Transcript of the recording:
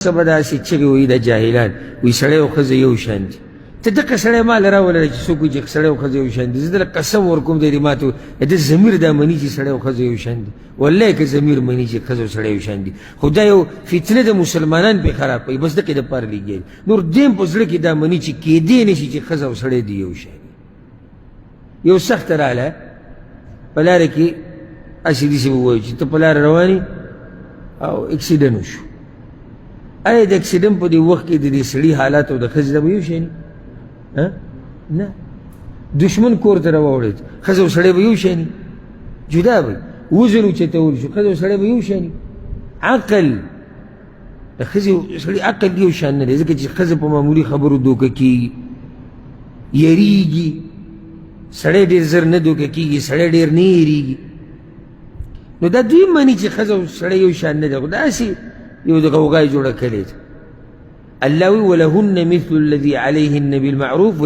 څه به داسې چغې وایي د جاهلان وایي سړی او ښځه یو شان دي ته دغه سړی ما له راولله چې څوک وایي چې سړی او ښځه یو شان دي زه دله قسم ورکوم دی ما ته د ضمیر دا مني چې سړی او ښځه یو شان دي والله که ضمیر مني چې ښځه او سړی یو شان دي خو دا یو فتنه د مسلمانان پرې خرابوي بس دقې دپاره لګیا دي نور دیم په زړه کې دا مني چې کېدی نه شي چې ښځه او سړی دي یو شان یو سخته راغله په لاره کې هسې داسې ووایو چې ته په لاره روان او اکسیډنټ وشو آیا د اکسیډنټ په دې وخت کې د دې سړي حالات او د ښځې دا به یو شی نه دشمن کور ته راوړېد ښځه او سړی به یو شی نه جدا به وزن اوچتول شو ښځه او سړی به یو شی نه عقل د ښځې او سړي عقل یو شان نه دی ځکه چې ښځه په معمولي خبرو دوکه کېږي یریږي سړی ډېر زر نه دوکه کېږي سړی ډېر نه یریږي نو دا دوی مني چې ښځه او سړی یو شان نه دی خو داسې یو د غوغا یې جوړه کړې ده الله وی ولهن مثل الذي عليهن بالمعروف